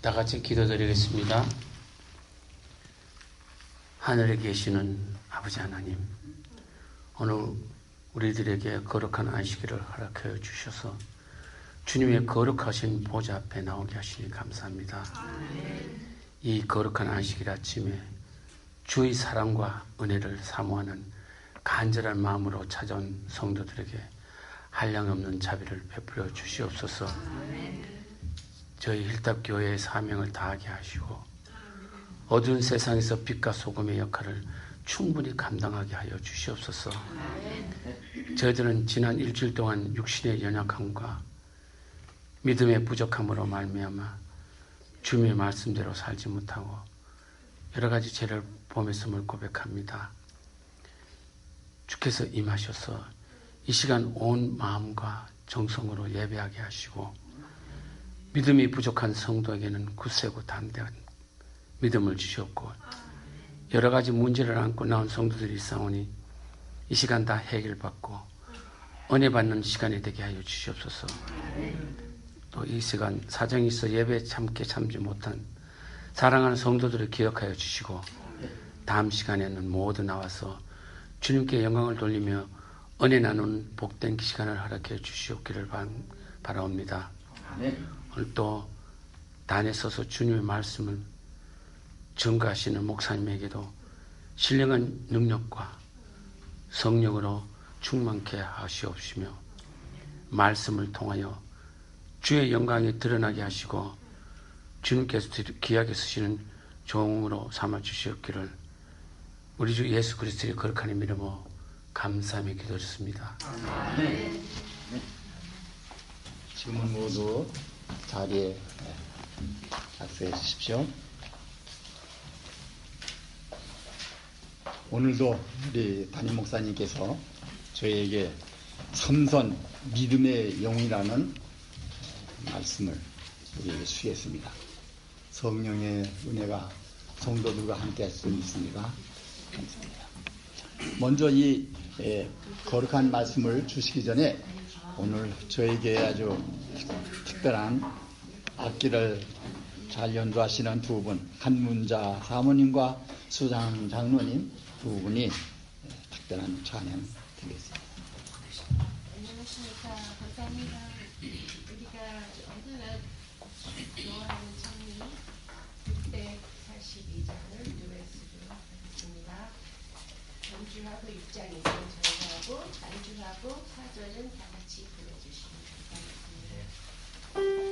다 같이 기도드리겠습니다. 하늘에 계시는 아버지 하나님, 오늘 우리들에게 거룩한 안식일을 허락하여 주셔서 주님의 거룩하신 보좌 앞에 나오게 하시니 감사합니다. 이 거룩한 안식일 아침에 주의 사랑과 은혜를 사모하는 간절한 마음으로 찾아온 성도들에게 한량없는 자비를 베풀어 주시옵소서. 저희 힐탑교회의 사명을 다하게 하시고 어두운 세상에서 빛과 소금의 역할을 충분히 감당하게 하여 주시옵소서. 저희들은 지난 일주일 동안 육신의 연약함과 믿음의 부족함으로 말미암아 주님의 말씀대로 살지 못하고 여러 가지 죄를 범했음을 고백합니다. 주께서 임하셔서 이 시간 온 마음과 정성으로 예배하게 하시고 믿음이 부족한 성도에게는 굳세고 담대한 믿음을 주셨고 여러 가지 문제를 안고 나온 성도들이 있사오니 이 시간 다 해결받고 은혜 받는 시간이 되게 하여 주시옵소서. 또 이 시간 사정이 있어 예배에 참지 못한 사랑하는 성도들을 기억하여 주시고 다음 시간에는 모두 나와서 주님께 영광을 돌리며 은혜 나누는 복된 시간을 허락해 주시옵기를 바라옵니다. 오늘 또 단에 서서 주님의 말씀을 증거하시는 목사님에게도 신령한 능력과 성령으로 충만케 하시옵시며 말씀을 통하여 주의 영광이 드러나게 하시고 주님께서 귀하게 쓰시는 종으로 삼아 주시옵기를 우리 주 예수 그리스도의 거룩한 이름으로 감사하며 기도드렸습니다. 지금은 모두 자리에 악수해 주십시오. 오늘도 우리 담임 목사님께서 저희에게 섬선 믿음의 영이라는 말씀을 우리에게 주셨습니다. 성령의 은혜가 성도들과 함께 할 수 있습니다. 감사합니다. 먼저 이 거룩한 말씀을 주시기 전에 오늘 저에게 아주 특별한 악기를 잘 연주하시는 두 분, 한문자 사모님과 수장 장로님 두 분이 특별한 찬양 드리겠습니다. 안녕하십니까. 감사합니다. 우리가 언제나 좋아하는 찬미 642장을 듀엣으로 하겠습니다. 연주하고 입장이고 전하고 반주하고 사절은 다 같이 불러주시면 감사하겠습니다.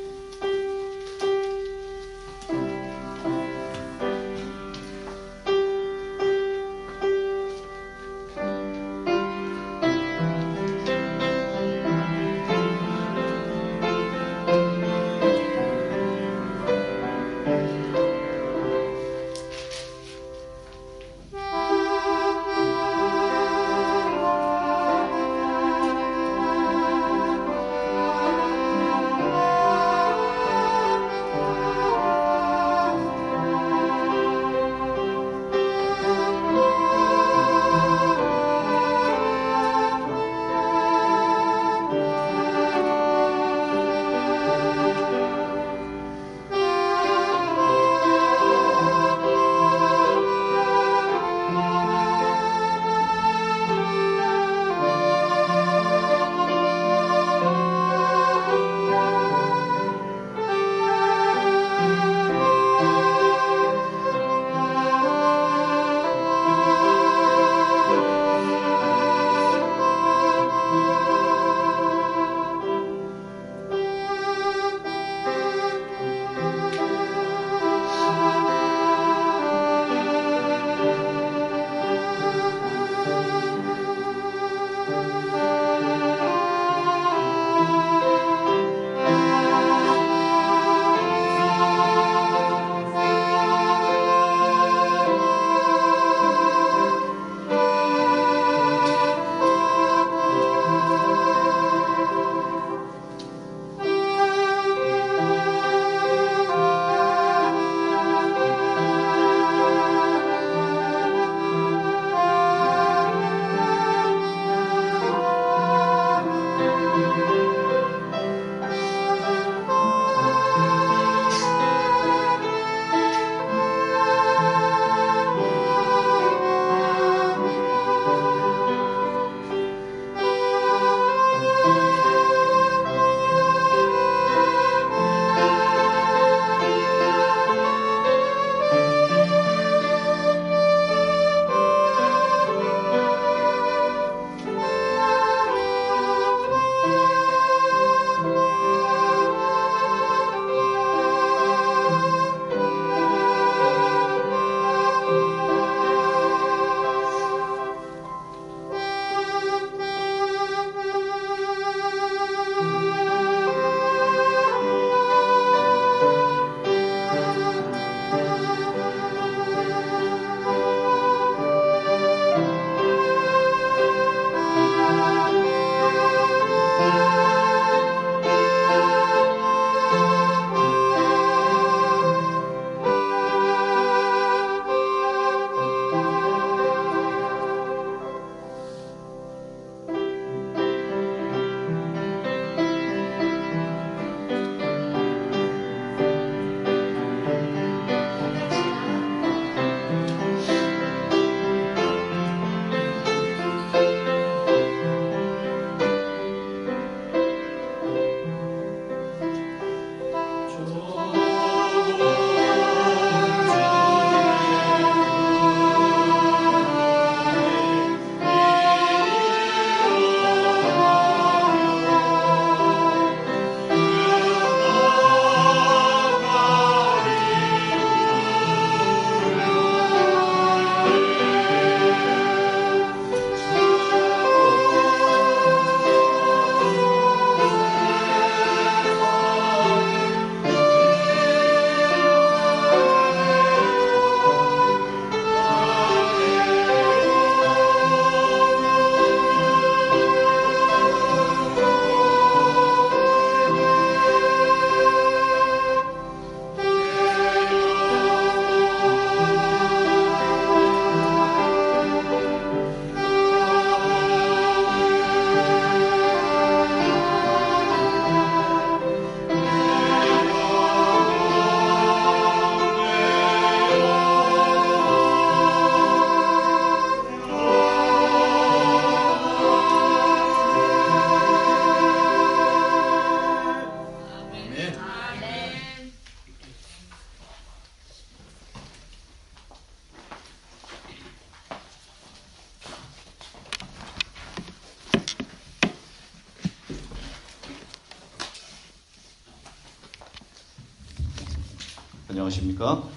안녕하십니까?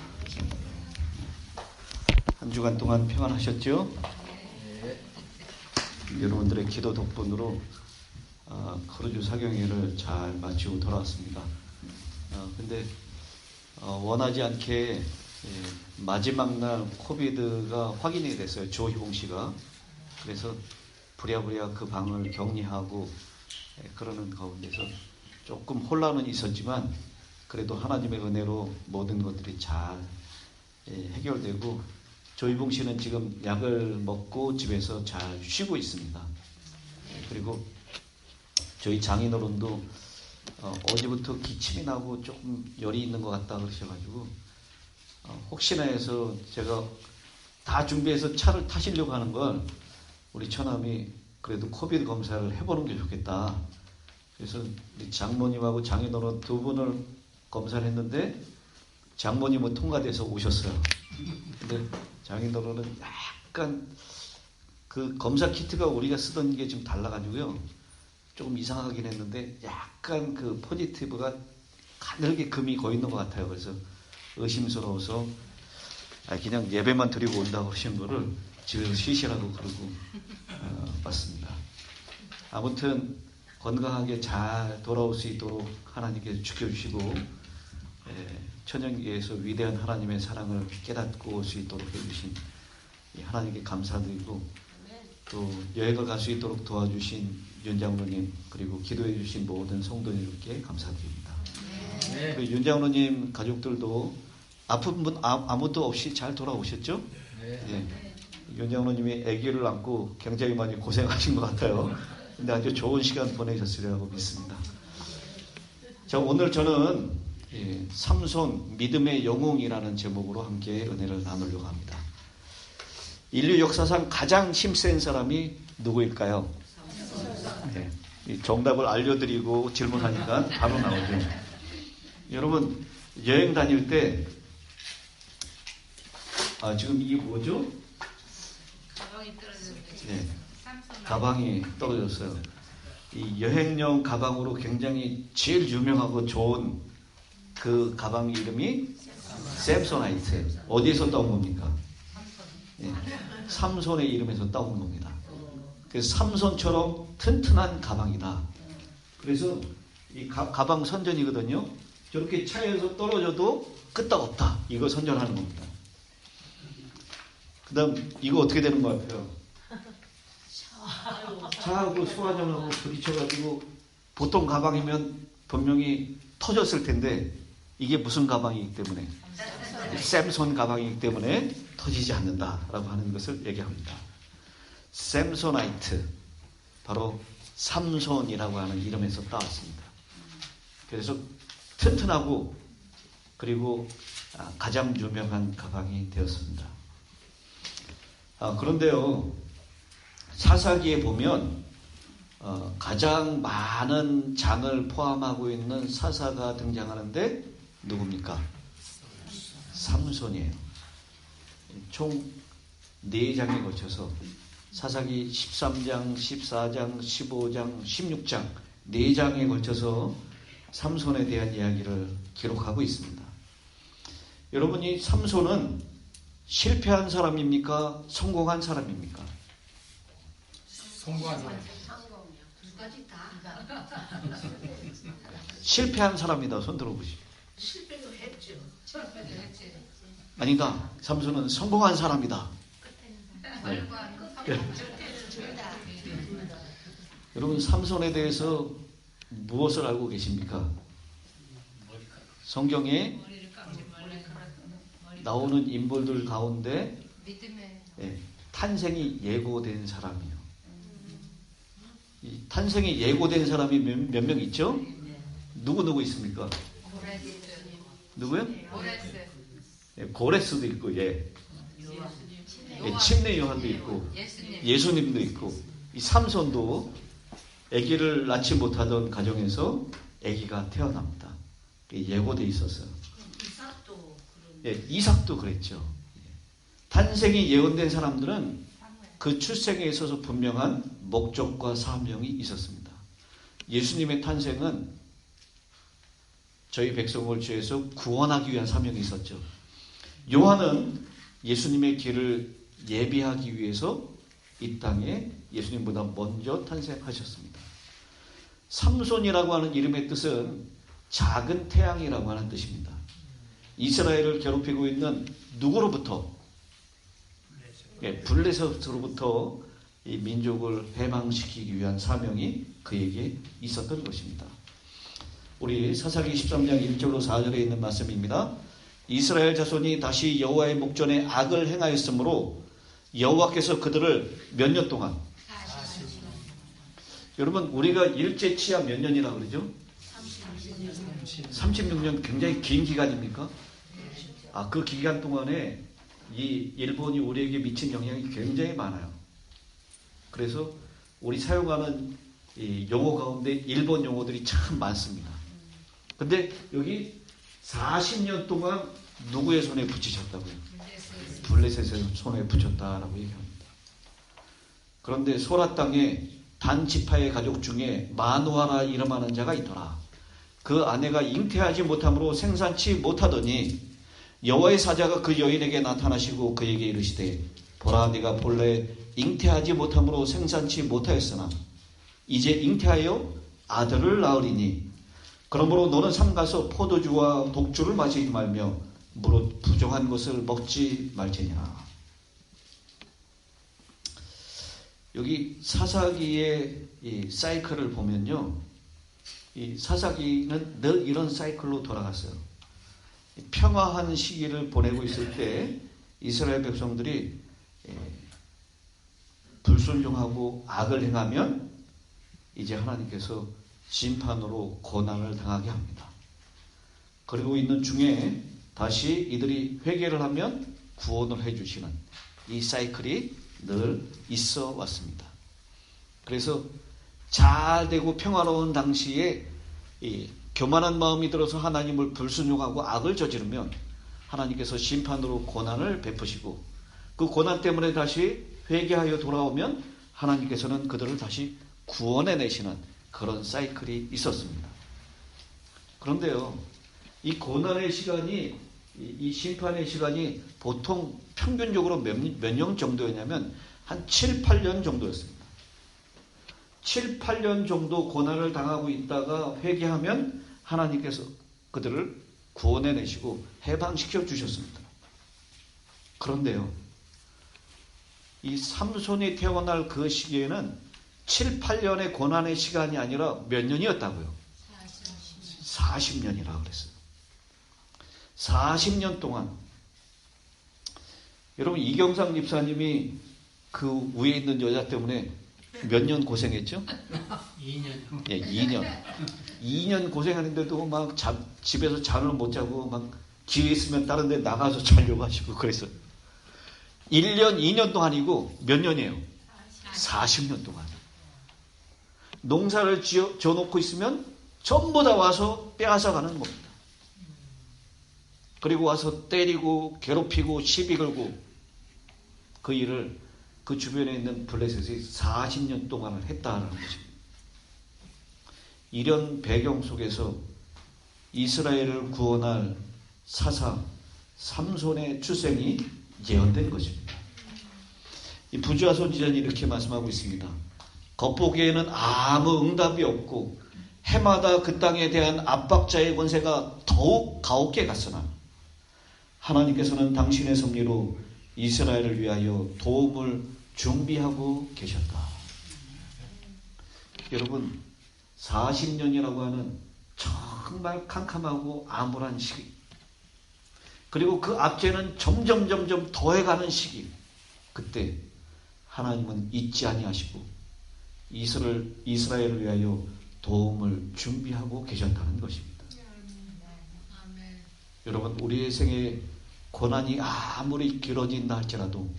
한 주간 동안 평안하셨죠? 여러분들의 기도 덕분으로 크루즈 사경회를 잘 마치고 돌아왔습니다. 근데 원하지 않게 마지막 날 코비드가 확인이 됐어요. 조희봉 씨가. 그래서 부랴부랴 그 방을 격리하고 그러는 가운데서 조금 혼란은 있었지만 그래도 하나님의 은혜로 모든 것들이 잘 해결되고 조희봉 씨는 지금 약을 먹고 집에서 잘 쉬고 있습니다. 그리고 저희 장인어른도 어제부터 기침이 나고 조금 열이 있는 것 같다 그러셔가지고 혹시나 해서 제가 다 준비해서 차를 타시려고 하는 걸 우리 처남이 그래도 코비드 검사를 해보는 게 좋겠다. 그래서 장모님하고 장인어른 두 분을 검사를 했는데 장모님은 통과돼서 오셨어요. 근데 장인어른은 약간 그 검사 키트가 우리가 쓰던 게 좀 달라가지고요. 조금 이상하긴 했는데 약간 그 포지티브가 가늘게 금이 거 있는 것 같아요. 그래서 의심스러워서 그냥 예배만 드리고 온다고 하신 거를 집에서 쉬시라고 그러고 왔습니다. 아무튼 건강하게 잘 돌아올 수 있도록 하나님께서 지켜주시고 천연계에서 위대한 하나님의 사랑을 깨닫고 올 수 있도록 해주신 하나님께 감사드리고 또 여행을 갈 수 있도록 도와주신 윤장로님 그리고 기도해 주신 모든 성도님께 감사드립니다. 네. 그 윤장로님 가족들도 아픈 분 아무도 없이 잘 돌아오셨죠? 네. 네. 윤장로님이 아기를 안고 굉장히 많이 고생하신 것 같아요. 근데 아주 좋은 시간 보내셨으리라고 믿습니다. 자, 오늘 저는 삼손 믿음의 영웅이라는 제목으로 함께 은혜를 나누려고 합니다. 인류 역사상 가장 힘센 사람이 누구일까요? 네. 정답을 알려드리고 질문하니까 바로 나오죠. 여러분 여행 다닐 때 지금 이게 뭐죠? 가방이 떨어졌어요. 네. 가방이 떨어졌어요. 이 여행용 가방으로 굉장히 제일 유명하고 좋은 그 가방 이름이 샘소나이트. 어디에서 따온 겁니까? 네. 삼손의 이름에서 따온 겁니다. 그래서 삼손처럼 튼튼한 가방이다. 그래서 이 가방 선전이거든요. 저렇게 차에서 떨어져도 끄떡없다. 이거 선전하는 겁니다. 그 다음 이거 어떻게 되는 것 같아요? 차하고 소화전하고 부딪혀가지고 보통 가방이면 분명히 터졌을 텐데 이게 무슨 가방이기 때문에? 샘손 가방이기 때문에 터지지 않는다라고 하는 것을 얘기합니다. 샘소나이트, 바로 삼손이라고 하는 이름에서 따왔습니다. 그래서 튼튼하고 그리고 가장 유명한 가방이 되었습니다. 그런데요, 사사기에 보면 가장 많은 장을 포함하고 있는 사사가 등장하는데 누굽니까? 삼손이에요. 총 4장에 걸쳐서 사사기 13장, 14장, 15장, 16장 4장에 걸쳐서 삼손에 대한 이야기를 기록하고 있습니다. 여러분이 삼손은 실패한 사람입니까? 성공한 사람입니까? 성공한 사람. 실패한 사람이다. 손 들어보시죠. 실패도 했죠. 아니다. 삼손은 성공한 사람이다. 네. 여러분 삼손에 대해서 무엇을 알고 계십니까? 성경에 나오는 인물들 가운데 탄생이 예고된 사람이에요. 이 탄생이 예고된 사람이 몇 명 있죠? 누구 있습니까? 누구요? 고레스도 있고, 침례 요한도 있고, 예수님도 있고, 이 삼손도 아기를 낳지 못하던 가정에서 아기가 태어납니다. 예고돼 있었어요. 이삭도 그랬죠. 탄생이 예언된 사람들은 그 출생에 있어서 분명한 목적과 사명이 있었습니다. 예수님의 탄생은 저희 백성을 죄에서 구원하기 위한 사명이 있었죠. 요한은 예수님의 길을 예비하기 위해서 이 땅에 예수님보다 먼저 탄생하셨습니다. 삼손이라고 하는 이름의 뜻은 작은 태양이라고 하는 뜻입니다. 이스라엘을 괴롭히고 있는 누구로부터? 블레셋으로부터 이 민족을 해방시키기 위한 사명이 그에게 있었던 것입니다. 우리 사사기 13장 1절로 4절에 있는 말씀입니다. 이스라엘 자손이 다시 여호와의 목전에 악을 행하였으므로 여호와께서 그들을 몇 년 동안, 여러분 우리가 일제치하 몇 년이라고 그러죠? 36년. 굉장히 긴 기간입니까? 그 기간 동안에 이 일본이 우리에게 미친 영향이 굉장히 많아요. 그래서 우리 사용하는 이 용어 가운데 일본 용어들이 참 많습니다. 근데 여기 40년 동안 누구의 손에 붙이셨다고요? 블레셋의 손에 붙였다라고 얘기합니다. 그런데 소라 땅에 단 지파의 가족 중에 마누아라 이름하는 자가 있더라. 그 아내가 잉태하지 못함으로 생산치 못하더니 여호와의 사자가 그 여인에게 나타나시고 그에게 이르시되 보라 네가 본래 잉태하지 못함으로 생산치 못하였으나 이제 잉태하여 아들을 낳으리니 그러므로 너는 삼가서 포도주와 독주를 마시지 말며 무릇 부정한 것을 먹지 말지니라. 여기 사사기의 이 사이클을 보면요, 이 사사기는 늘 이런 사이클로 돌아갔어요. 평화한 시기를 보내고 있을 때 이스라엘 백성들이 불순종하고 악을 행하면 이제 하나님께서 심판으로 고난을 당하게 합니다. 그리고 있는 중에 다시 이들이 회개를 하면 구원을 해주시는 이 사이클이 늘 있어 왔습니다. 그래서 잘 되고 평화로운 당시에 이 교만한 마음이 들어서 하나님을 불순종하고 악을 저지르면 하나님께서 심판으로 고난을 베푸시고 그 고난 때문에 다시 회개하여 돌아오면 하나님께서는 그들을 다시 구원해 내시는 그런 사이클이 있었습니다. 그런데요, 이 고난의 시간이, 이 심판의 시간이 보통 평균적으로 몇 년 정도였냐면 한 7, 8년 정도였습니다. 7, 8년 정도 고난을 당하고 있다가 회개하면 하나님께서 그들을 구원해 내시고 해방시켜 주셨습니다. 그런데요, 이 삼손이 태어날 그 시기에는 7, 8년의 고난의 시간이 아니라 몇 년이었다고요? 40년이라고 그랬어요. 40년 동안. 여러분, 이경상 집사님이 그 위에 있는 여자 때문에 몇 년 고생했죠? 2년. 예, 2년. 2년 고생하는데도 막 집에서 잠을 못 자고 막 기회 있으면 다른 데 나가서 자려고 하시고 그랬어요. 1년, 2년도 아니고 몇 년이에요? 40년 동안. 농사를 지어놓고 있으면 전부 다 와서 빼앗아 가는 겁니다. 그리고 와서 때리고 괴롭히고 시비 걸고 그 일을 그 주변에 있는 블레셋이 40년 동안을 했다는 것입니다. 이런 배경 속에서 이스라엘을 구원할 사사 삼손의 출생이 예언된 것입니다. 이 부주와 선지자는 이렇게 말씀하고 있습니다. 겉보기에는 아무 응답이 없고 해마다 그 땅에 대한 압박자의 권세가 더욱 가혹게 갔으나 하나님께서는 당신의 섭리로 이스라엘을 위하여 도움을 준비하고 계셨다. 여러분, 40년이라고 하는 정말 캄캄하고 암울한 시기, 그리고 그 앞에는 점점 더해가는 시기, 그때 하나님은 잊지 아니하시고 이스라엘을 위하여 도움을 준비하고 계셨다는 것입니다. 여러분, 우리의 생에 고난이 아무리 길어진다 할지라도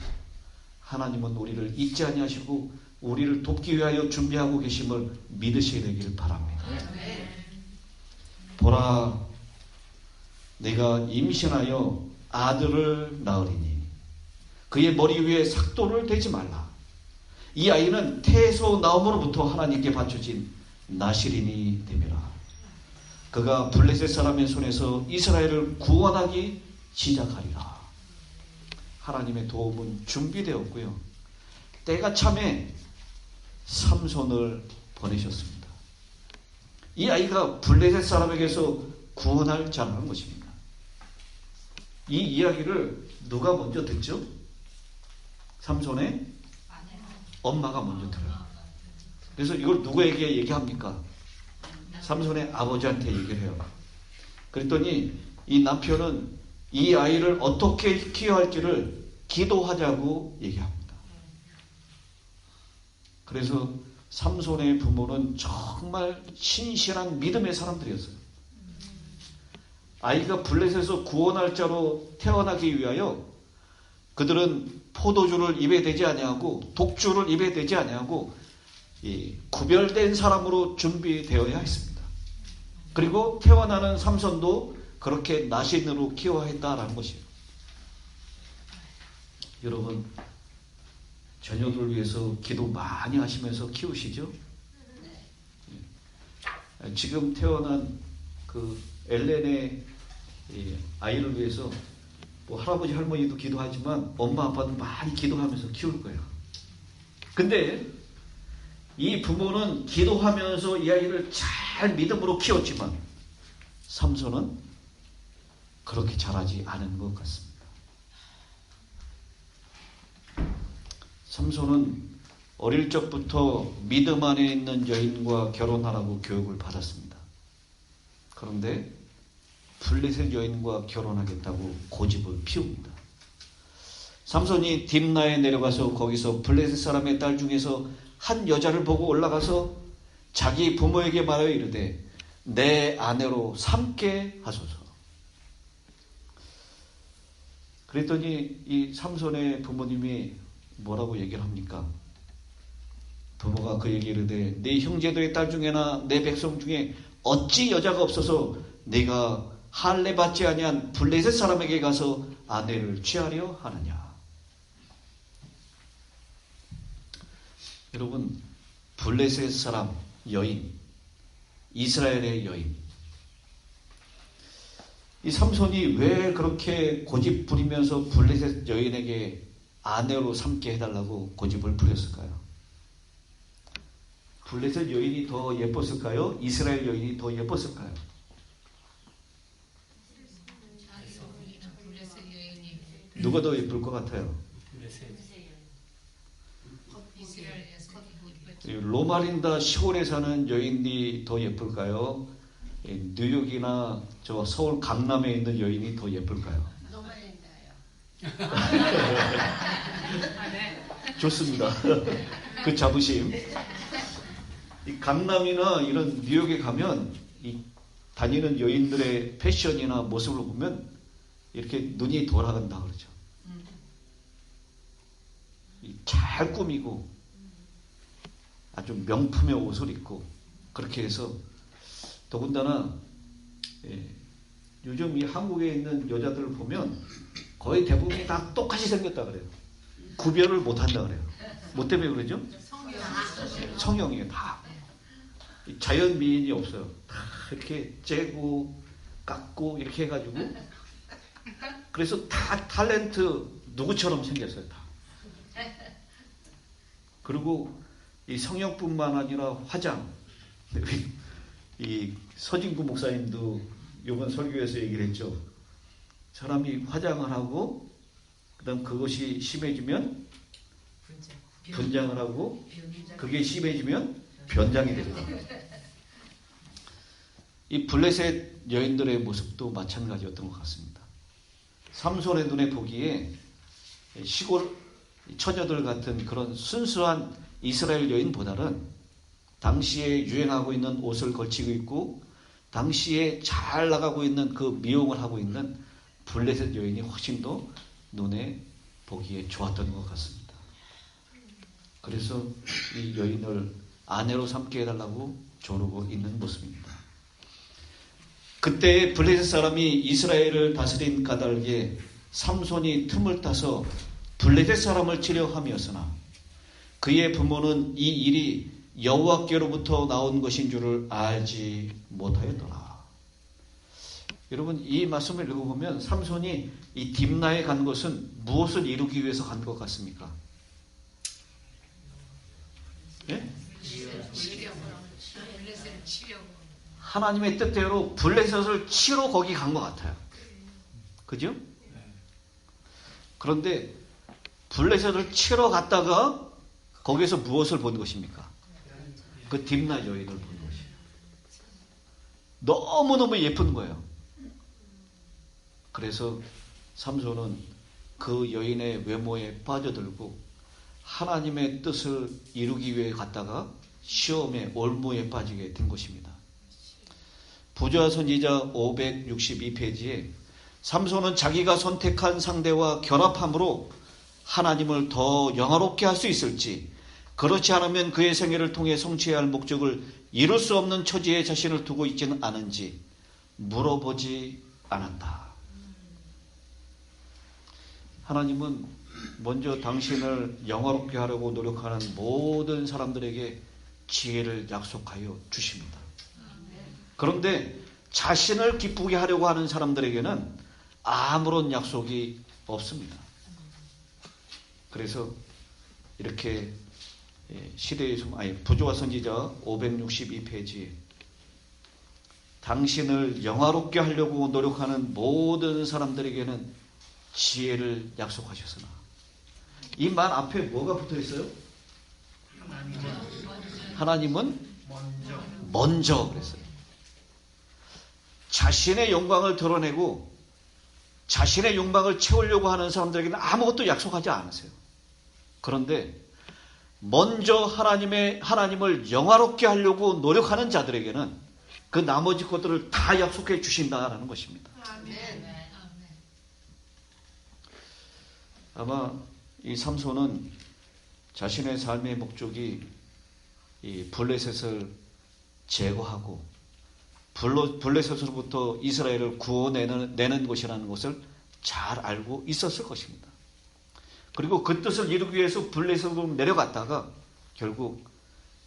하나님은 우리를 잊지 아니하시고 우리를 돕기 위하여 준비하고 계심을 믿으셔야 되길 바랍니다. 보라, 내가 임신하여 아들을 낳으리니 그의 머리 위에 삭도를 대지 말라. 이 아이는 태에서 나옴으로부터 하나님께 바쳐진 나시린이 됨이라. 그가 블레셋 사람의 손에서 이스라엘을 구원하기 시작하리라. 하나님의 도움은 준비되었고요. 때가 참에 삼손을 보내셨습니다. 이 아이가 블레셋 사람에게서 구원할 자라는 것입니다. 이 이야기를 누가 먼저 듣죠? 삼손의 엄마가 먼저 들어요. 그래서 이걸 누구에게 얘기합니까? 삼손의 아버지한테 얘기를 해요. 그랬더니 이 남편은 이 아이를 어떻게 키워할지를 기도하자고 얘기합니다. 그래서 삼손의 부모는 정말 신실한 믿음의 사람들이었어요. 아이가 블레셋에서 구원할 자로 태어나기 위하여 그들은 포도주를 입에 대지 아니하고 독주를 입에 대지 아니하고 구별된 사람으로 준비되어야 했습니다. 그리고 태어나는 삼손도 그렇게 나신으로 키워야 했다라는 것이에요. 여러분, 자녀들을 위해서 기도 많이 하시면서 키우시죠? 지금 태어난 그 엘렌의 아이를 위해서 뭐 할아버지 할머니도 기도하지만 엄마 아빠도 많이 기도하면서 키울 거예요. 근데 이 부모는 기도하면서 이 아이를 잘 믿음으로 키웠지만 삼손은 그렇게 잘하지 않은 것 같습니다. 삼손은 어릴 적부터 믿음 안에 있는 여인과 결혼하라고 교육을 받았습니다. 그런데 블레셋 여인과 결혼하겠다고 고집을 피웁니다. 삼손이 딥나에 내려가서 거기서 블레셋 사람의 딸 중에서 한 여자를 보고 올라가서 자기 부모에게 말하여 이르되 내 아내로 삼게 하소서. 그랬더니 이 삼손의 부모님이 뭐라고 얘기를 합니까? 부모가 그에게 이르되 네 형제들의 딸 중에나 내 백성 중에 어찌 여자가 없어서 네가 할례 받지 아니한 블레셋 사람에게 가서 아내를 취하려 하느냐. 여러분, 블레셋 사람 여인, 이스라엘의 여인, 이 삼손이 왜 그렇게 고집 부리면서 블레셋 여인에게 아내로 삼게 해달라고 고집을 부렸을까요? 블레셋 여인이 더 예뻤을까요? 이스라엘 여인이 더 예뻤을까요? 누가 더 예쁠 것 같아요? 로마린다 시골에 사는 여인이 더 예쁠까요? 뉴욕이나 저 서울 강남에 있는 여인이 더 예쁠까요? 좋습니다. 그 자부심. 이 강남이나 이런 뉴욕에 가면 이 다니는 여인들의 패션이나 모습을 보면 이렇게 눈이 돌아간다 그러죠. 잘 꾸미고 아주 명품의 옷을 입고 그렇게 해서 더군다나 요즘 이 한국에 있는 여자들을 보면 거의 대부분이 다 똑같이 생겼다 그래요. 구별을 못한다 그래요. 뭐 때문에 그러죠? 성형이에요. 다. 자연 미인이 없어요. 다 이렇게 째고 깎고 이렇게 해가지고 그래서 다 탤런트 누구처럼 생겼어요. 다. 그리고 이 성형뿐만 아니라 화장. 이 서진구 목사님도 이번 설교에서 얘기를 했죠. 사람이 화장을 하고 그다음 그것이 심해지면 분장을 하고 그게 심해지면 변장이 됩니다. 이 블레셋 여인들의 모습도 마찬가지였던 것 같습니다. 삼손의 눈에 보기에 시골 처녀들 같은 그런 순수한 이스라엘 여인보다는 당시에 유행하고 있는 옷을 걸치고 있고 당시에 잘 나가고 있는 그 미용을 하고 있는 블레셋 여인이 훨씬 더 눈에 보기에 좋았던 것 같습니다. 그래서 이 여인을 아내로 삼게 해달라고 조르고 있는 모습입니다. 그때 블레셋 사람이 이스라엘을 다스린 까닭에 삼손이 틈을 타서 블레셋 사람을 치려 함이었으나 그의 부모는 이 일이 여호와께로부터 나온 것인 줄을 알지 못하였더라. 여러분 이 말씀을 읽어보면 삼손이 이 딥나에 간 것은 무엇을 이루기 위해서 간 것 같습니까? 예? 블레셋을 치려고. 하나님의 뜻대로 블레셋을 치러 거기 간 것 같아요. 그죠? 그런데 블레셋을 치러 갔다가 거기서 무엇을 본 것입니까? 그 딥나 여인을 본 것이에요. 너무너무 예쁜 거예요. 그래서 삼손은 그 여인의 외모에 빠져들고 하나님의 뜻을 이루기 위해 갔다가 시험의 올무에 빠지게 된 것입니다. 부조와 선지자 562페이지에 삼손은 자기가 선택한 상대와 결합함으로 하나님을 더 영화롭게 할 수 있을지, 그렇지 않으면 그의 생애를 통해 성취해야 할 목적을 이룰 수 없는 처지에 자신을 두고 있지는 않은지 물어보지 않았다. 하나님은 먼저 당신을 영화롭게 하려고 노력하는 모든 사람들에게 지혜를 약속하여 주십니다. 그런데 자신을 기쁘게 하려고 하는 사람들에게는 아무런 약속이 없습니다. 그래서 이렇게 시대의 부조와 선지자 562페이지에 당신을 영화롭게 하려고 노력하는 모든 사람들에게는 지혜를 약속하셨으나, 이 말 앞에 뭐가 붙어 있어요? 하나님은 먼저 그랬어요. 자신의 영광을 드러내고 자신의 욕망을 채우려고 하는 사람들에게는 아무것도 약속하지 않으세요. 그런데 먼저 하나님을 영화롭게 하려고 노력하는 자들에게는 그 나머지 것들을 다 약속해 주신다는 것입니다. 아마 이 삼손은 자신의 삶의 목적이 이 블레셋을 제거하고 블레셋으로부터 이스라엘을 구원내는 것이라는 것을 잘 알고 있었을 것입니다. 그리고 그 뜻을 이루기 위해서 블레셋으로 내려갔다가 결국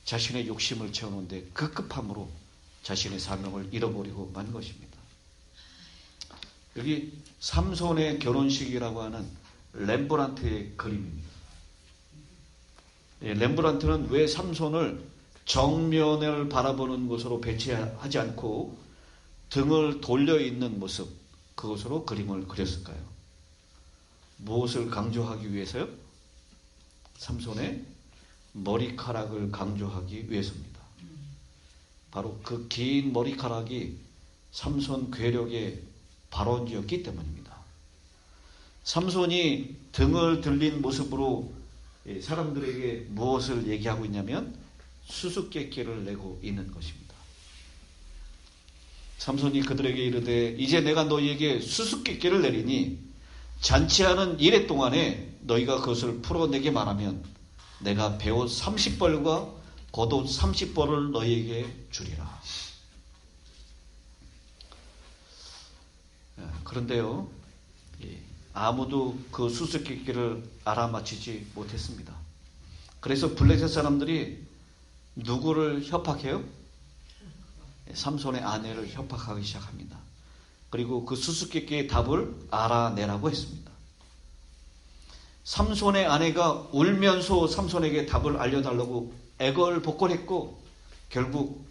자신의 욕심을 채우는데 급급함으로 자신의 사명을 잃어버리고 만 것입니다. 여기 삼손의 결혼식이라고 하는 렘브란트의 그림입니다. 렘브란트는 왜 삼손을 정면을 바라보는 것으로 배치하지 않고 등을 돌려 있는 모습, 그것으로 그림을 그렸을까요? 무엇을 강조하기 위해서요? 삼손의 머리카락을 강조하기 위해서입니다. 바로 그 긴 머리카락이 삼손 괴력의 발원지였기 때문입니다. 삼손이 등을 들린 모습으로 사람들에게 무엇을 얘기하고 있냐면 수수께끼를 내고 있는 것입니다. 삼손이 그들에게 이르되 이제 내가 너희에게 수수께끼를 내리니 잔치하는 이래 동안에 너희가 그것을 풀어내기만 하면 내가 베옷 30벌과 겉옷 30벌을 너희에게 주리라. 그런데요, 아무도 그 수수께끼를 알아맞히지 못했습니다. 그래서 블레셋 사람들이 누구를 협박해요? 삼손의 아내를 협박하기 시작합니다. 그리고 그 수수께끼의 답을 알아내라고 했습니다. 삼손의 아내가 울면서 삼손에게 답을 알려달라고 애걸복걸했고 결국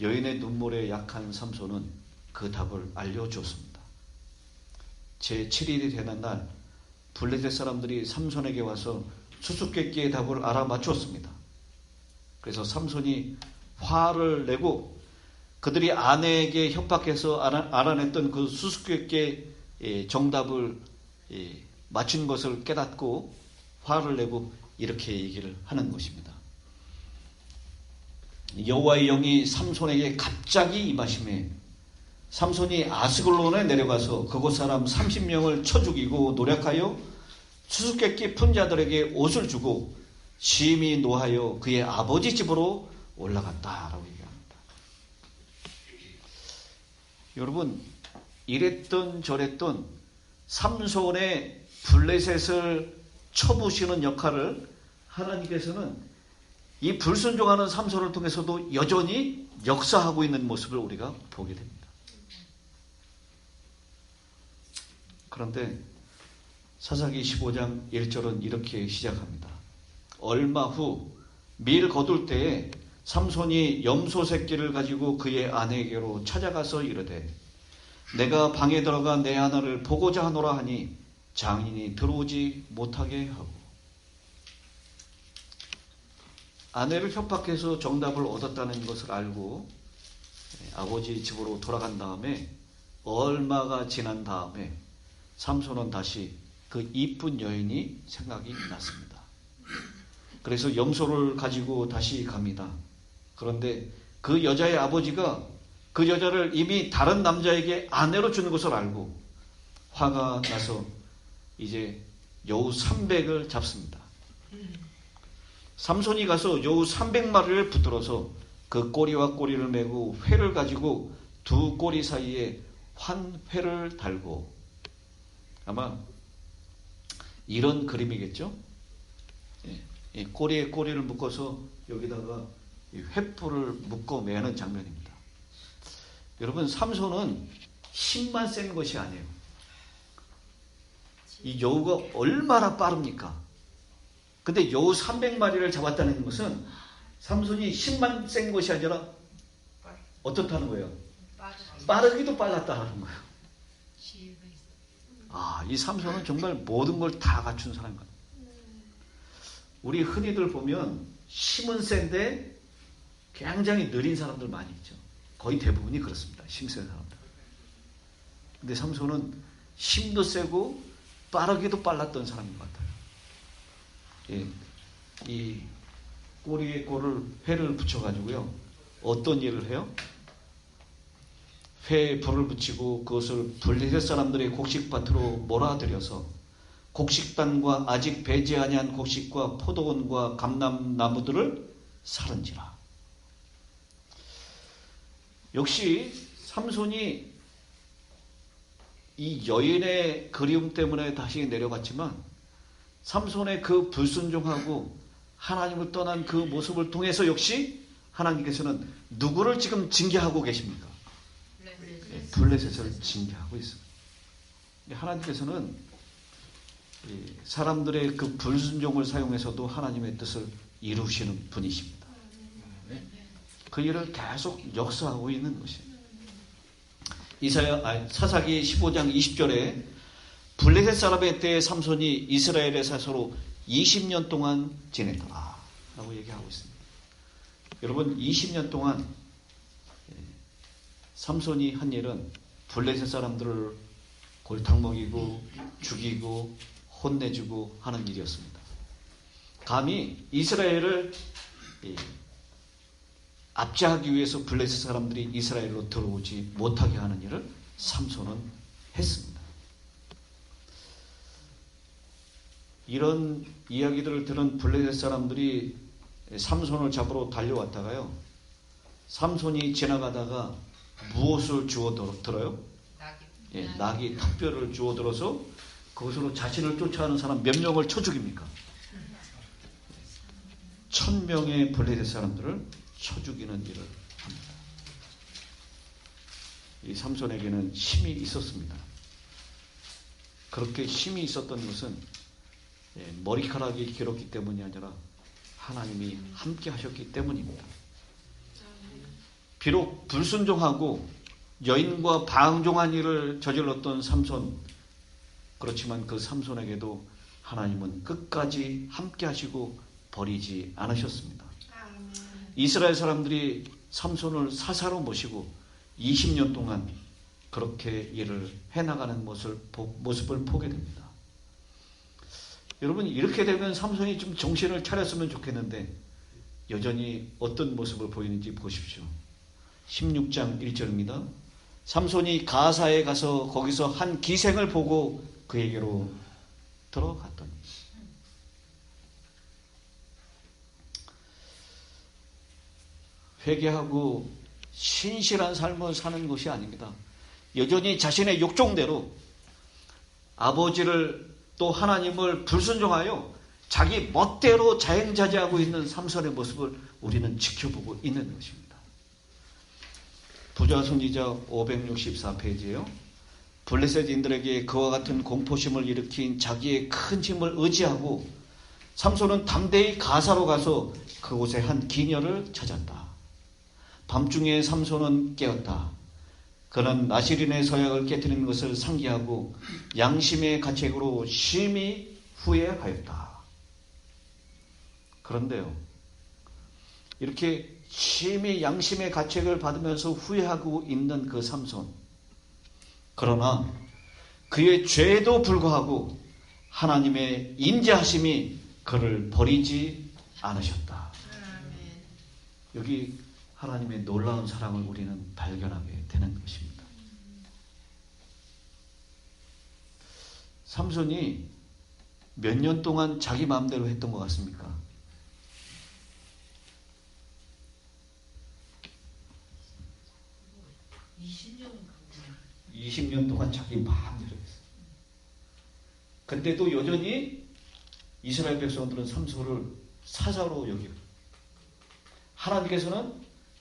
여인의 눈물에 약한 삼손은 그 답을 알려주었습니다. 제7일이 되는 날 블레셋 사람들이 삼손에게 와서 수수께끼의 답을 알아맞추었습니다. 그래서 삼손이 화를 내고 그들이 아내에게 협박해서 알아냈던 그 수수께끼의 정답을 맞춘 것을 깨닫고 화를 내고 이렇게 얘기를 하는 것입니다. 여호와의 영이 삼손에게 갑자기 임하심에 삼손이 아스글론에 내려가서 그곳 사람 30명을 쳐 죽이고 노력하여 수수께끼 푼 자들에게 옷을 주고 심히 노하여 그의 아버지 집으로 올라갔다라고 얘기합니다. 여러분, 이랬던 저랬던 삼손의 블레셋을 쳐부시는 역할을 하나님께서는 이 불순종하는 삼손을 통해서도 여전히 역사하고 있는 모습을 우리가 보게 됩니다. 그런데 사사기 15장 1절은 이렇게 시작합니다. 얼마 후 밀 거둘 때에 삼손이 염소 새끼를 가지고 그의 아내에게로 찾아가서 이르되 내가 방에 들어가 내 아내를 보고자 하노라 하니 장인이 들어오지 못하게 하고, 아내를 협박해서 정답을 얻었다는 것을 알고 아버지 집으로 돌아간 다음에 얼마가 지난 다음에 삼손은 다시 그 이쁜 여인이 생각이 났습니다. 그래서 염소를 가지고 다시 갑니다. 그런데 그 여자의 아버지가 그 여자를 이미 다른 남자에게 아내로 주는 것을 알고 화가 나서 이제 여우 300을 잡습니다. 삼손이 가서 여우 300마리를 붙들어서 그 꼬리와 꼬리를 메고 회를 가지고 두 꼬리 사이에 환회를 달고, 아마 이런 그림이겠죠? 이 꼬리에 꼬리를 묶어서 여기다가 이 횃불을 묶어 매는 장면입니다. 여러분, 삼손은 힘만 센 것이 아니에요. 이 여우가 얼마나 빠릅니까? 근데 여우 300마리를 잡았다는 것은 삼손이 힘만 센 것이 아니라 어떻다는 거예요? 빠르기도 빨랐다는 거예요. 아, 이 삼손은 정말 모든 걸 다 갖춘 사람인 거예요. 우리 흔히들 보면 힘은 센데 굉장히 느린 사람들 많이 있죠. 거의 대부분이 그렇습니다. 힘센 사람들. 근데 삼손은 힘도 세고 빠르기도 빨랐던 사람인 것 같아요. 예, 이 꼬리에 회를 붙여가지고요, 어떤 일을 해요? 회에 불을 붙이고 그것을 블레셋 사람들의 곡식밭으로 몰아들여서 곡식단과 아직 배지 아니한 곡식과 포도원과 감람나무들을 사른지라. 역시 삼손이 이 여인의 그리움 때문에 다시 내려갔지만 삼손의 그 불순종하고 하나님을 떠난 그 모습을 통해서 역시 하나님께서는 누구를 지금 징계하고 계십니까? 블레셋을 징계하고 있습니다. 하나님께서는 사람들의 그 불순종을 사용해서도 하나님의 뜻을 이루시는 분이십니다. 그 일을 계속 역사하고 있는 것입니다. 사사기 15장 20절에 블레셋 사람의 때에 삼손이 이스라엘의 사서로 20년 동안 지냈더라 라고 얘기하고 있습니다. 여러분, 20년 동안 삼손이 한 일은 블레셋 사람들을 골탕 먹이고 죽이고 혼내주고 하는 일이었습니다. 감히 이스라엘을 압제하기 위해서 블레셋 사람들이 이스라엘로 들어오지 못하게 하는 일을 삼손은 했습니다. 이런 이야기들을 들은 블레셋 사람들이 삼손을 잡으러 달려왔다가요, 삼손이 지나가다가 무엇을 주워 들어요? 낙이 턱뼈를 주워 들어서 그것으로 자신을 쫓아가는 사람 몇 명을 쳐 죽입니까? 1000명의 블레셋 사람들을 쳐 죽이는 일을 합니다. 이 삼손에게는 힘이 있었습니다. 그렇게 힘이 있었던 것은 머리카락이 길었기 때문이 아니라 하나님이 함께 하셨기 때문입니다. 비록 불순종하고 여인과 방종한 일을 저질렀던 삼손, 그렇지만 그 삼손에게도 하나님은 끝까지 함께 하시고 버리지 않으셨습니다. 이스라엘 사람들이 삼손을 사사로 모시고 20년 동안 그렇게 일을 해나가는 모습을 보게 됩니다. 여러분, 이렇게 되면 삼손이 좀 정신을 차렸으면 좋겠는데 여전히 어떤 모습을 보이는지 보십시오. 16장 1절입니다. 삼손이 가사에 가서 거기서 한 기생을 보고 그에게로 들어갔더니, 회개하고 신실한 삶을 사는 것이 아닙니다. 여전히 자신의 욕종대로 아버지를 또 하나님을 불순종하여 자기 멋대로 자행자재하고 있는 삼손의 모습을 우리는 지켜보고 있는 것입니다. 부자선지자 564페이지에요. 블레셋인들에게 그와 같은 공포심을 일으킨 자기의 큰 힘을 의지하고 삼손은 담대히 가사로 가서 그곳에 한 기녀를 찾았다. 밤중에 삼손은 깨었다. 그는 나시린의 서약을 깨뜨리는 것을 상기하고 양심의 가책으로 심히 후회하였다. 그런데요, 이렇게 심히 양심의 가책을 받으면서 후회하고 있는 그 삼손, 그러나 그의 죄에도 불구하고 하나님의 인자하심이 그를 버리지 않으셨다. 여기 하나님의 놀라운 사랑을 우리는 발견하게 되는 것입니다. 삼손이 몇 년 동안 자기 마음대로 했던 것 같습니까? 20년 동안 자기 마음대로 했어요. 근데도 여전히 이스라엘 백성들은 삼손을 사자로 여기고, 하나님께서는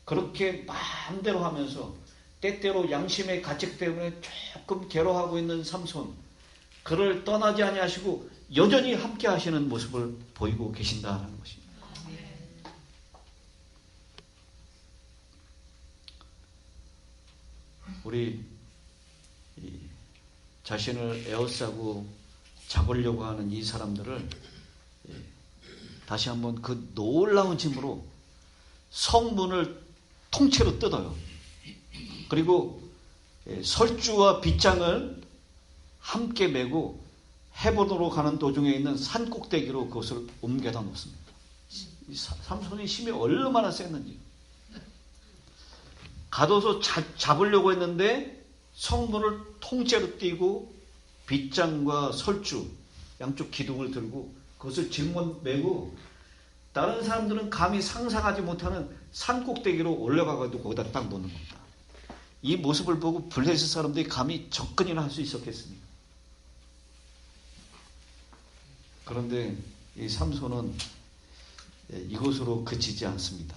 그렇게 마음대로 하면서 때때로 양심의 가책 때문에 조금 괴로워하고 있는 삼손, 그를 떠나지 아니하시고 여전히 함께 하시는 모습을 보이고 계신다는 것입니다. 우리 자신을 에워싸고 잡으려고 하는 이 사람들을 다시 한번 그 놀라운 힘으로 성문을 통째로 뜯어요. 그리고 설주와 빗장을 함께 메고 헤본으로 가는 도중에 있는 산 꼭대기로 그것을 옮겨다 놓습니다. 삼손의 힘이 얼마나 셌는지. 가둬서 잡으려고 했는데 성문을 통째로 띄고 빗장과 설주 양쪽 기둥을 들고 그것을 짊어 메고 다른 사람들은 감히 상상하지 못하는 산 꼭대기로 올라가가지고 거기다 딱 놓는 겁니다. 이 모습을 보고 블레셋 사람들이 감히 접근이나 할 수 있었겠습니까? 그런데 이 삼손은 이것으로 그치지 않습니다.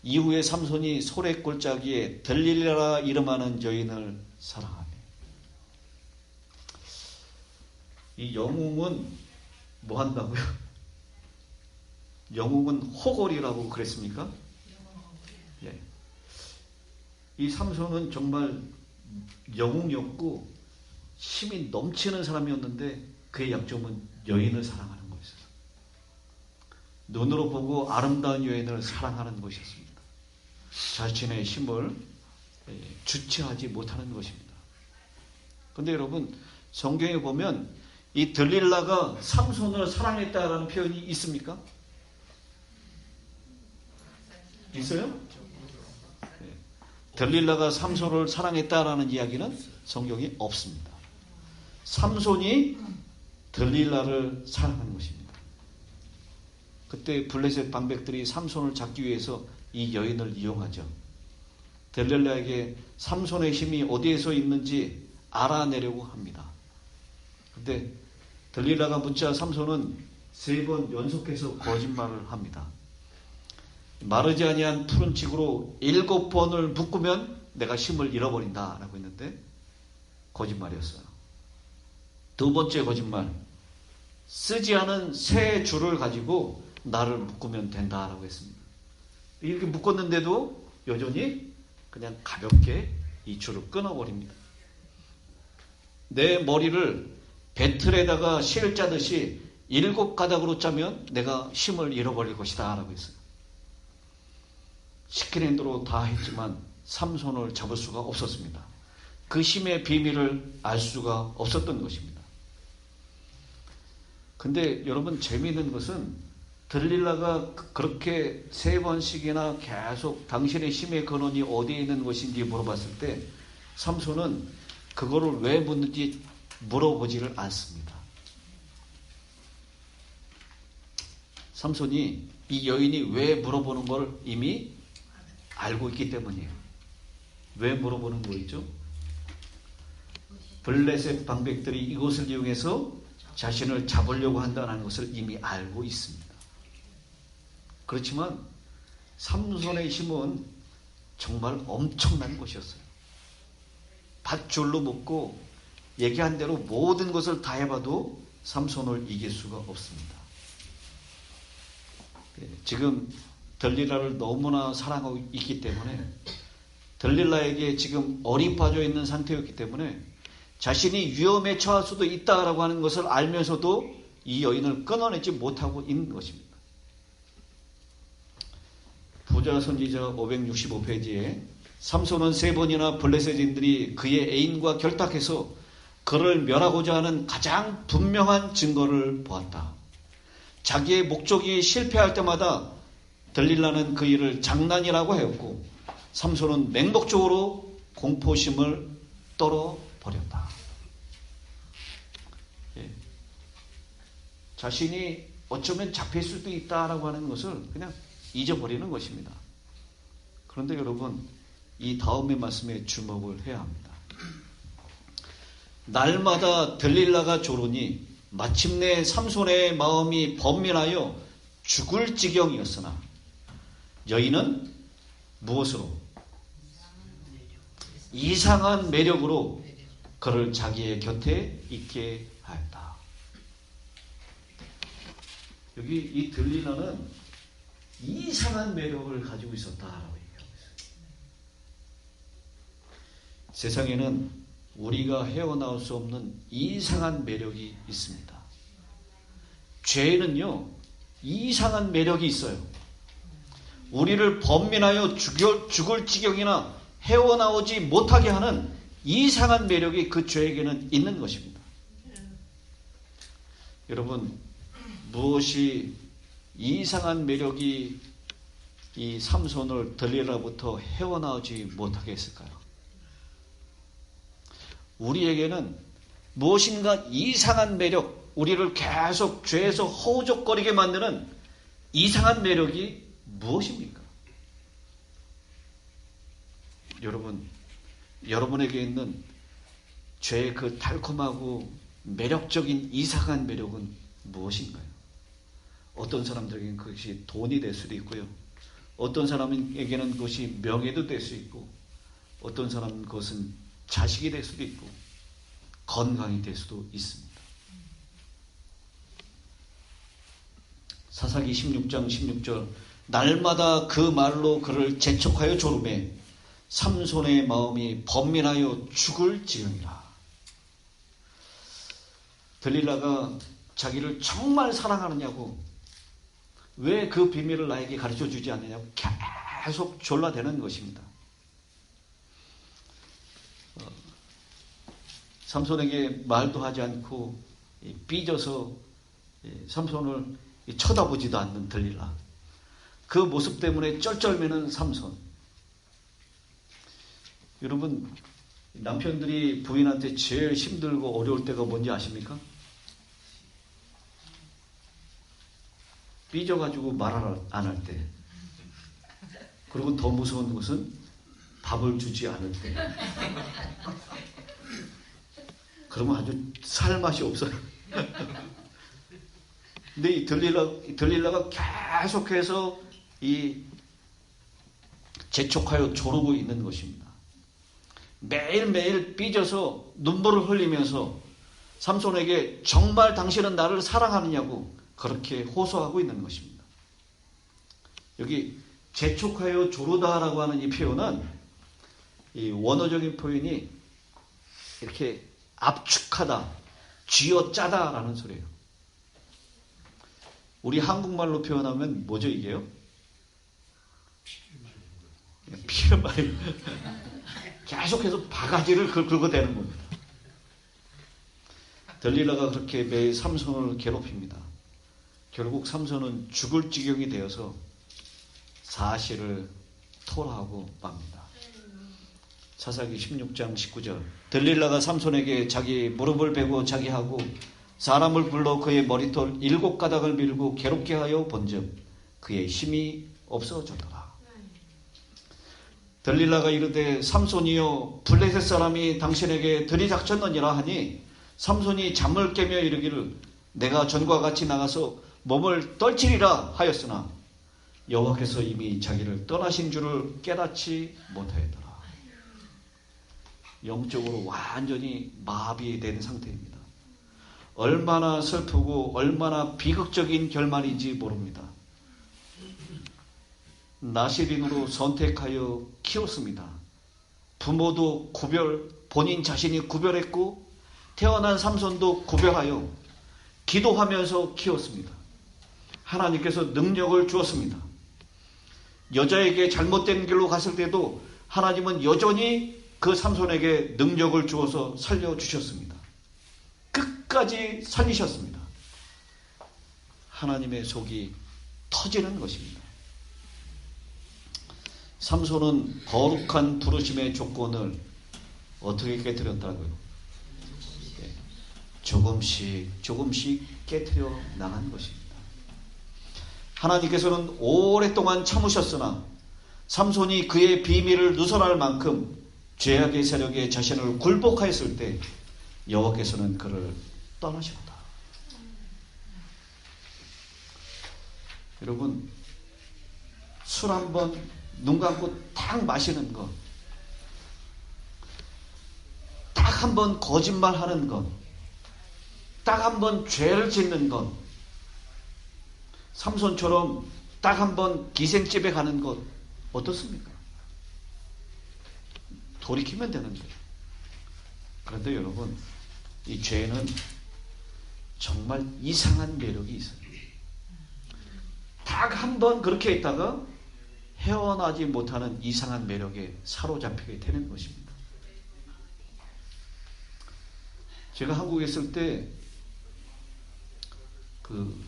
이후에 삼손이 소래골짜기에 들릴라 이름하는 여인을 사랑하며, 이 영웅은 뭐 한다고요? 영웅은 호걸이라고 그랬습니까? 예. 이 삼손은 정말 영웅이었고 힘이 넘치는 사람이었는데 그의 약점은 여인을 사랑하는 것이었어요. 눈으로 보고 아름다운 여인을 사랑하는 것이었습니다. 자신의 힘을 주체하지 못하는 것입니다. 그런데 여러분, 성경에 보면 이 들릴라가 삼손을 사랑했다라는 표현이 있습니까? 있어요? 들릴라가 삼손을 사랑했다라는 이야기는 성경에 없습니다. 삼손이 들릴라를 사랑하는 것입니다. 그때 블레셋 방백들이 삼손을 잡기 위해서 이 여인을 이용하죠. 들릴라에게 삼손의 힘이 어디에서 있는지 알아내려고 합니다. 그런데 들릴라가 묻자 삼손은 3번 연속해서 거짓말을 합니다. 마르지 아니한 푸른 칙으로 7번을 묶으면 내가 힘을 잃어버린다 라고 했는데 거짓말이었어요. 2번째 거짓말, 쓰지 않은 새 줄을 가지고 나를 묶으면 된다라고 했습니다. 이렇게 묶었는데도 여전히 그냥 가볍게 이 줄을 끊어버립니다. 내 머리를 배틀에다가 실 짜듯이 7가닥으로 짜면 내가 힘을 잃어버릴 것이다 라고 했어요. 시키는 대로 다 했지만 삼손을 잡을 수가 없었습니다. 그 힘의 비밀을 알 수가 없었던 것입니다. 근데 여러분, 재미있는 것은 들릴라가 그렇게 3번씩이나 계속 당신의 힘의 근원이 어디에 있는 것인지 물어봤을 때 삼손은 그거를 왜 묻는지 물어보지를 않습니다. 삼손이 이 여인이 왜 물어보는 걸 이미 알고 있기 때문이에요. 왜 물어보는 거죠? 블레셋 방백들이 이곳을 이용해서 자신을 잡으려고 한다는 것을 이미 알고 있습니다. 그렇지만 삼손의 힘은 정말 엄청난 것이었어요. 밧줄로 묶고 얘기한 대로 모든 것을 다 해봐도 삼손을 이길 수가 없습니다. 지금 들릴라를 너무나 사랑하고 있기 때문에 들릴라에게 지금 어리 빠져 있는 상태였기 때문에 자신이 위험에 처할 수도 있다라고 하는 것을 알면서도 이 여인을 끊어내지 못하고 있는 것입니다. 부자 선지자 565페이지에 삼손은 3번이나 블레셋인들이 그의 애인과 결탁해서 그를 멸하고자 하는 가장 분명한 증거를 보았다. 자기의 목적이 실패할 때마다 들릴라는 그 일을 장난이라고 하였고 삼손은 맹목적으로 공포심을 떨어버렸다. 자신이 어쩌면 잡힐 수도 있다라고 하는 것을 그냥 잊어버리는 것입니다. 그런데 여러분, 이 다음의 말씀에 주목을 해야 합니다. 날마다 들릴라가 조르니 마침내 삼손의 마음이 번민하여 죽을 지경이었으나 여인은 무엇으로? 이상한 매력으로 그를 자기의 곁에 있게 하였다. 여기 이 들릴라는 이상한 매력을 가지고 있었다라고 얘기하고 있어요. 세상에는 우리가 헤어나올 수 없는 이상한 매력이 있습니다. 죄는요, 이상한 매력이 있어요. 우리를 번민하여 죽을 지경이나 헤어나오지 못하게 하는 이상한 매력이 그 죄에게는 있는 것입니다. 여러분, 무엇이 이상한 매력이 이 삼손을 들릴라부터 헤어나오지 못하게 했을까요? 우리에게는 무엇인가 이상한 매력, 우리를 계속 죄에서 허우적거리게 만드는 이상한 매력이 무엇입니까? 여러분, 여러분에게 있는 죄의 그 달콤하고 매력적인 이상한 매력은 무엇인가요? 어떤 사람들에게는 그것이 돈이 될 수도 있고요. 어떤 사람에게는 그것이 명예도 될 수 있고, 어떤 사람은 그것은 자식이 될 수도 있고, 건강이 될 수도 있습니다. 사사기 16장 16절, 날마다 그 말로 그를 재촉하여 조르매 삼손의 마음이 번민하여 죽을 지경이라. 들릴라가 자기를 정말 사랑하느냐고, 왜 그 비밀을 나에게 가르쳐 주지 않느냐고 계속 졸라대는 것입니다. 삼손에게 말도 하지 않고 삐져서 삼손을 쳐다보지도 않는 들릴라. 그 모습 때문에 쩔쩔매는 삼손. 여러분, 남편들이 부인한테 제일 힘들고 어려울 때가 뭔지 아십니까? 삐져가지고 말 안 할 때. 그리고 더 무서운 것은 밥을 주지 않을 때. 그러면 아주 살 맛이 없어요. 근데 이 들릴라가 계속해서 이 재촉하여 조르고 있는 것입니다. 매일매일 삐져서 눈물을 흘리면서 삼손에게 정말 당신은 나를 사랑하느냐고 그렇게 호소하고 있는 것입니다. 여기 재촉하여 조르다라고 하는 이 표현은 이 원어적인 표현이 이렇게 압축하다, 쥐어짜다라는 소리예요. 우리 한국말로 표현하면 뭐죠 이게요? 피를 말이 계속해서 바가지를 긁어대는 겁니다. 들릴라가 그렇게 매일 삼손을 괴롭힙니다. 결국 삼손은 죽을 지경이 되어서 사실을 토로하고 맙니다. 사사기 16장 19절, 들릴라가 삼손에게 자기 무릎을 베고 자기 하고 사람을 불러 그의 머리털 7가닥을 밀고 괴롭게 하여 본즉 그의 힘이 없어졌더라. 들릴라가 이르되 삼손이여 블레셋 사람이 당신에게 들이닥쳤느니라 하니 삼손이 잠을 깨며 이르기를 내가 전과 같이 나가서 몸을 떨치리라 하였으나 여호와께서 이미 자기를 떠나신 줄을 깨닫지 못하였더라. 영적으로 완전히 마비된 상태입니다. 얼마나 슬프고 얼마나 비극적인 결말인지 모릅니다. 나시린으로 선택하여 키웠습니다. 부모도 본인 자신이 구별했고 태어난 삼손도 구별하여 기도하면서 키웠습니다. 하나님께서 능력을 주었습니다. 여자에게 잘못된 길로 갔을 때도 하나님은 여전히 그 삼손에게 능력을 주어서 살려주셨습니다. 끝까지 살리셨습니다. 하나님의 속이 터지는 것입니다. 삼손은 거룩한 부르심의 조건을 어떻게 깨뜨렸다고요? 조금씩 깨뜨려 나간 것입니다. 하나님께서는 오랫동안 참으셨으나 삼손이 그의 비밀을 누설할 만큼 죄악의 세력에 자신을 굴복하였을 때 여호와께서는 그를 떠나셨다. 여러분, 술 한 번 눈 감고 딱 마시는 것, 딱 한 번 거짓말하는 것, 딱 한 번 죄를 짓는 것, 삼손처럼 딱 한 번 기생집에 가는 것 어떻습니까? 돌이키면 되는데. 그런데 여러분, 이 죄는 정말 이상한 매력이 있어요. 딱 한 번 그렇게 있다가 헤어나지 못하는 이상한 매력에 사로잡히게 되는 것입니다. 제가 한국에 있을 때 그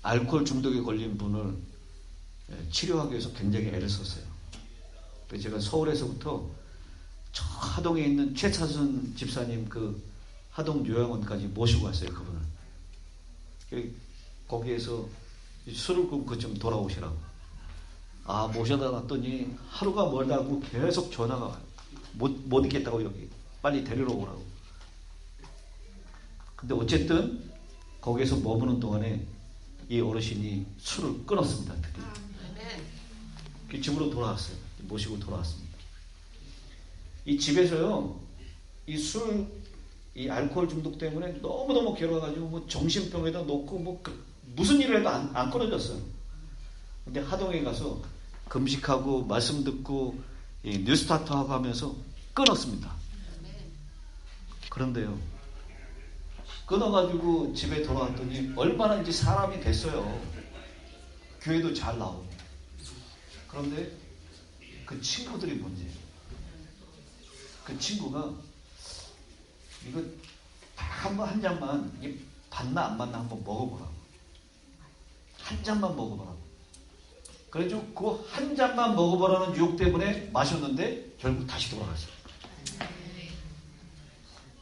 알코올 중독에 걸린 분을 치료하기 위해서 굉장히 애를 썼어요. 그래서 제가 서울에서부터 저 하동에 있는 최차순 집사님 그 하동 요양원까지 모시고 왔어요. 그분을. 거기에서 술을 끊고 좀 돌아오시라고. 모셔다 놨더니 하루가 멀다고 계속 전화가 와요. 못 있겠다고 여기 빨리 데리러 오라고. 근데 어쨌든 거기에서 머무는 동안에 이 어르신이 술을 끊었습니다. 드디어. 집으로 돌아왔어요. 모시고 돌아왔습니다. 이 집에서요, 이 알코올 중독 때문에 너무너무 괴로워가지고 뭐 정신병에다 놓고 무슨 일을 해도 안 끊어졌어요. 근데 하동에 가서 금식하고 말씀 듣고 뉴스타트하고 하면서 끊었습니다. 그런데요, 끊어가지고 집에 돌아왔더니 얼마나 이제 사람이 됐어요. 교회도 잘 나오고. 그런데 그 친구들이 문제예요. 그 친구가 이거 한 잔만 받나 안 받나 한번 먹어보라고. 한 잔만 먹어보라고. 그래가지고 그 한 잔만 먹어보라는 유혹 때문에 마셨는데 결국 다시 돌아갔어요.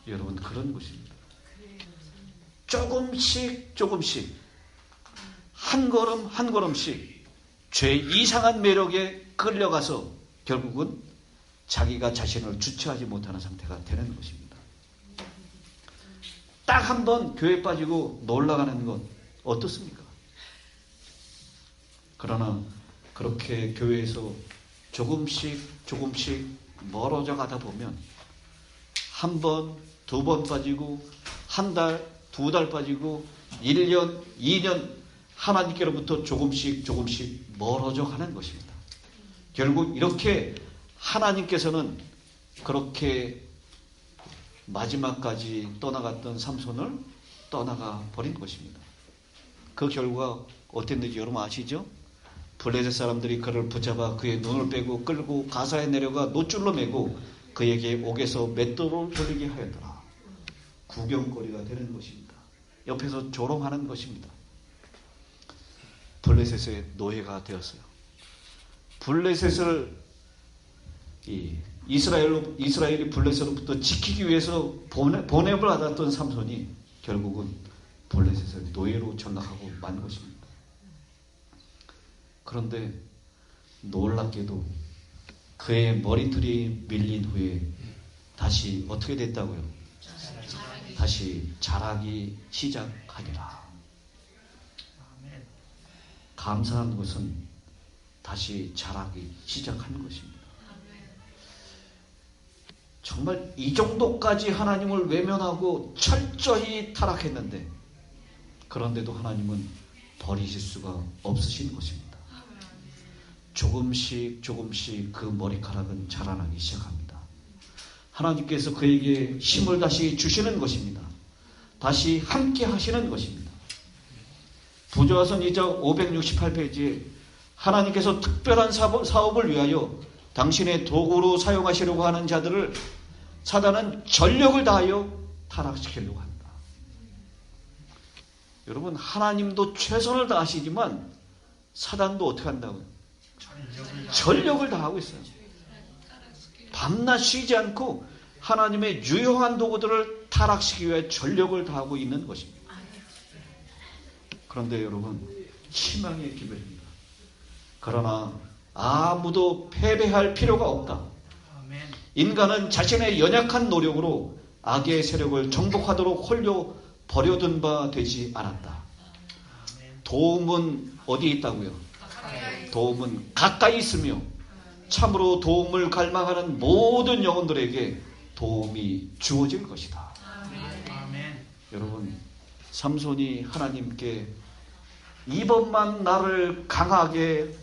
여러분, 그런 것입니다. 조금씩 한 걸음씩 죄 이상한 매력에 끌려가서 결국은 자기가 자신을 주체하지 못하는 상태가 되는 것입니다. 딱 한 번 교회 빠지고 놀러가는 것 어떻습니까? 그러나 그렇게 교회에서 조금씩 멀어져 가다 보면 한 번, 두 번 빠지고 한 달, 두 달 빠지고 1년, 2년 하나님께로부터 조금씩 멀어져 가는 것입니다. 결국 이렇게 하나님께서는 그렇게 마지막까지 떠나갔던 삼손을 떠나가 버린 것입니다. 그 결과 어땠는지 여러분 아시죠? 블레셋 사람들이 그를 붙잡아 그의 눈을 빼고 끌고 가사에 내려가 노줄로 매고 그에게 옥에서 맷돌을 돌리게 하였더라. 구경거리가 되는 것입니다. 옆에서 조롱하는 것입니다. 블레셋의 노예가 되었어요. 블레셋을 이스라엘이 블레셋으로부터 지키기 위해서 보냄을 받았던 삼손이 결국은 블레셋의 노예로 전락하고 만 것입니다. 그런데 놀랍게도 그의 머리털이 밀린 후에 다시 어떻게 됐다고요? 다시 자라기 시작하니라. 감사한 것은 다시 자라기 시작하는 것입니다. 정말 이 정도까지 하나님을 외면하고 철저히 타락했는데 그런데도 하나님은 버리실 수가 없으신 것입니다. 조금씩 그 머리카락은 자라나기 시작합니다. 하나님께서 그에게 힘을 다시 주시는 것입니다. 다시 함께 하시는 것입니다. 부조화서 2장 568페이지에 하나님께서 특별한 사업을 위하여 당신의 도구로 사용하시려고 하는 자들을 사단은 전력을 다하여 타락시키려고 한다. 여러분, 하나님도 최선을 다하시지만 사단도 어떻게 한다고요? 전력을 다하고 있어요. 밤낮 쉬지 않고 하나님의 유용한 도구들을 타락시키기 위해 전력을 다하고 있는 것입니다. 그런데 여러분, 희망의 기별입니다. 그러나 아무도 패배할 필요가 없다. 인간은 자신의 연약한 노력으로 악의 세력을 정복하도록 홀려 버려둔 바 되지 않았다. 도움은 어디에 있다고요? 도움은 가까이 있으며 참으로 도움을 갈망하는 모든 영혼들에게 도움이 주어질 것이다. 여러분, 삼손이 하나님께 이번만 나를 강하게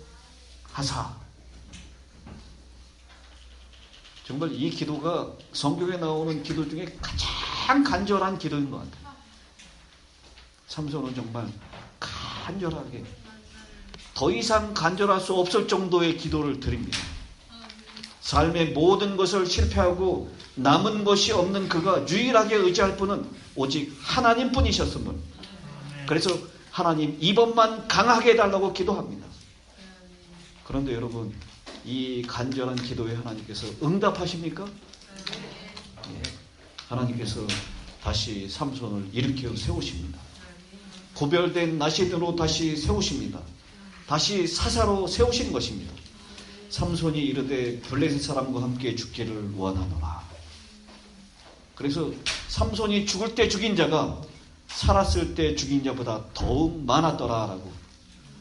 하사. 정말 이 기도가 성경에 나오는 기도 중에 가장 간절한 기도인 것 같아요. 삼손은 정말 간절하게 더 이상 간절할 수 없을 정도의 기도를 드립니다. 삶의 모든 것을 실패하고 남은 것이 없는 그가 유일하게 의지할 분은 오직 하나님뿐이셨음을. 그래서 하나님 이번만 강하게 해달라고 기도합니다. 그런데 여러분, 이 간절한 기도에 하나님께서 응답하십니까? 예. 하나님께서 다시 삼손을 일으켜 세우십니다. 구별된 나시인으로 다시 세우십니다. 다시 사사로 세우신 것입니다. 삼손이 이르되 블레셋 사람과 함께 죽기를 원하노라. 그래서 삼손이 죽을 때 죽인 자가 살았을 때 죽인 자보다 더욱 많았더라라고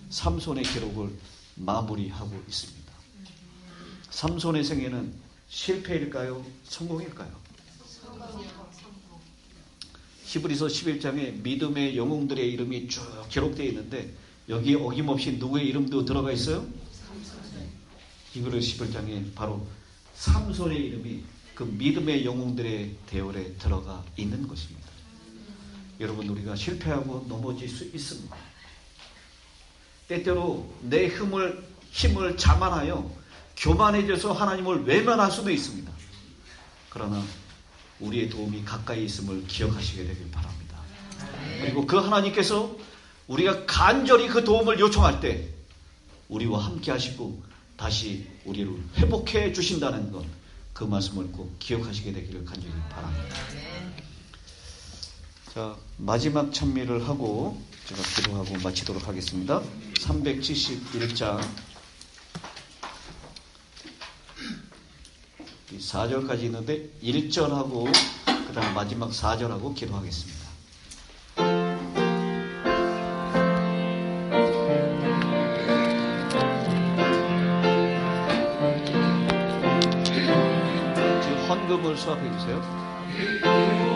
삼손의 기록을 마무리하고 있습니다. 삼손의 생애는 실패일까요? 성공일까요? 히브리서 11장에 믿음의 영웅들의 이름이 쭉 기록되어 있는데 여기에 어김없이 누구의 이름도 들어가 있어요? 히브리서 11장에 바로 삼손의 이름이 그 믿음의 영웅들의 대열에 들어가 있는 것입니다. 여러분, 우리가 실패하고 넘어질 수 있습니다. 때때로 내 힘을 자만하여 교만해져서 하나님을 외면할 수도 있습니다. 그러나 우리의 도움이 가까이 있음을 기억하시게 되길 바랍니다. 그리고 그 하나님께서 우리가 간절히 그 도움을 요청할 때 우리와 함께 하시고 다시 우리를 회복해 주신다는 것, 그 말씀을 꼭 기억하시게 되기를 간절히 바랍니다. 자, 마지막 찬미를 하고 제가 기도하고 마치도록 하겠습니다. 371장 4절까지 있는데 1절하고 그 다음 마지막 4절하고 기도하겠습니다. 지금 헌금을 수합해 주세요.